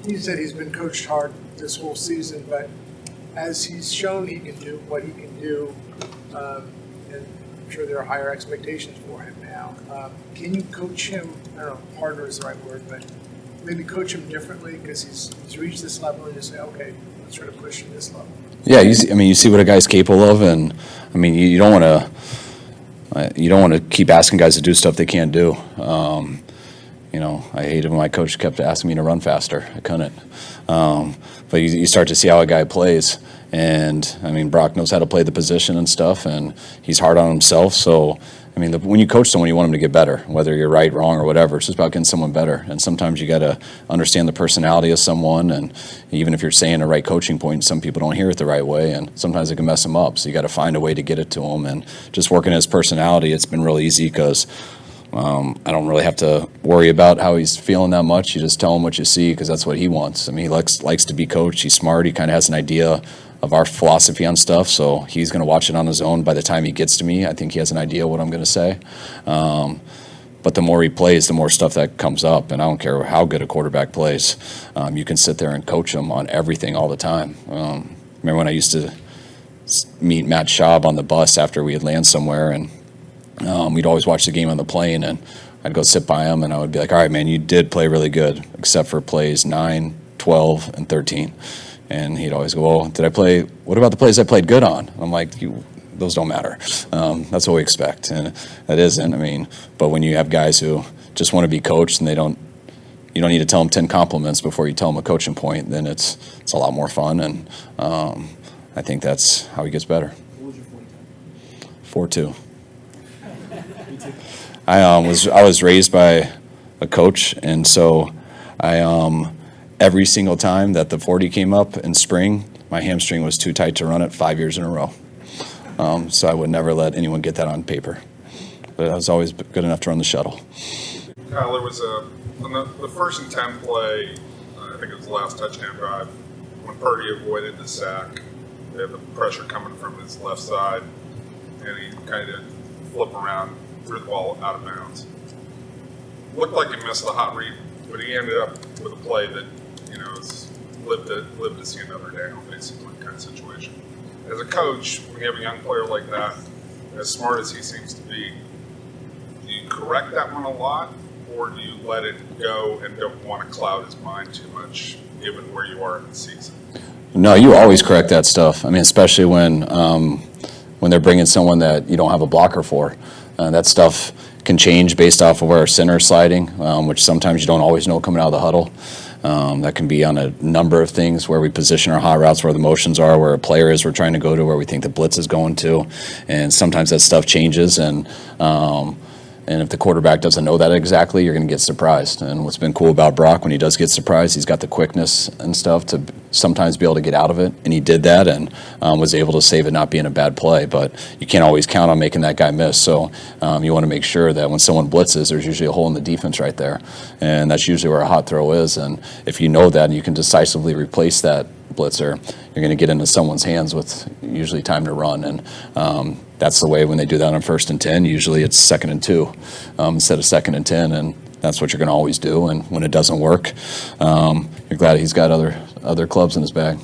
You said he's been coached hard this whole season, but as he's shown he can do what he can do, and I'm sure there are higher expectations for him now. Can you coach him? I don't know, harder is the right word, but maybe coach him differently because he's reached this level and just say, okay, let's try to push him this level. Yeah, you see what a guy's capable of, and I mean, you don't want to keep asking guys to do stuff they can't do. I hated when my coach kept asking me to run faster. I couldn't. But you start to see how a guy plays. And, I mean, Brock knows how to play the position and stuff, and he's hard on himself. So, I mean, when you coach someone, you want them to get better, whether you're right, wrong, or whatever. It's just about getting someone better. And sometimes you got to understand the personality of someone. And even if you're saying the right coaching point, some people don't hear it the right way, and sometimes it can mess them up. So you got to find a way to get it to them. And just working his personality, it's been real easy because I don't really have to worry about how he's feeling that much. You just tell him what you see because that's what he wants. I mean, he likes to be coached. He's smart. He kind of has an idea of our philosophy on stuff, so he's going to watch it on his own. By the time he gets to me, I think he has an idea what I'm going to say. But the more he plays, the more stuff that comes up, and I don't care how good a quarterback plays. You can sit there and coach him on everything all the time. Remember when I used to meet Matt Schaub on the bus after we had landed somewhere, and we'd always watch the game on the plane, and I'd go sit by him, and I would be like, all right, man, you did play really good, except for plays 9, 12, and 13. And he'd always go, well, what about the plays I played good on? I'm like, those don't matter. That's what we expect, and that isn't. I mean, but when you have guys who just want to be coached and you don't need to tell them 10 compliments before you tell them a coaching point, then it's a lot more fun, and I think that's how he gets better. What was your 4.2. I was raised by a coach, and so every single time that the 40 came up in spring, my hamstring was too tight to run it 5 years in a row. So I would never let anyone get that on paper. But I was always good enough to run the shuttle. Kyle, there was on the 1st and 10 play, I think it was the last touchdown drive, when Purdy avoided the sack, they had the pressure coming from his left side, and he kind of flipped around, threw the ball out of bounds. Looked like he missed the hot read, but he ended up with a play that, lived to see another down, basically, kind of situation. As a coach, when you have a young player like that, as smart as he seems to be, do you correct that one a lot, or do you let it go and don't want to cloud his mind too much, given where you are in the season? No, you always correct that stuff. I mean, especially when they're bringing someone that you don't have a blocker for. That stuff can change based off of where our center is sliding, which sometimes you don't always know coming out of the huddle. That can be on a number of things, where we position our hot routes, where the motions are, where a player is we're trying to go to, where we think the blitz is going to. And sometimes that stuff changes, and if the quarterback doesn't know that exactly, you're going to get surprised. And what's been cool about Brock, when he does get surprised, he's got the quickness and stuff to sometimes be able to get out of it. And he did that and was able to save it not being a bad play. But you can't always count on making that guy miss. So you want to make sure that when someone blitzes, there's usually a hole in the defense right there. And that's usually where a hot throw is. And if you know that and you can decisively replace that blitzer, you're going to get into someone's hands with usually time to run. And that's the way when they do that on 1st and 10. Usually it's 2nd and 2 instead of 2nd and 10, and that's what you're going to always do. And when it doesn't work, you're glad he's got other clubs in his bag.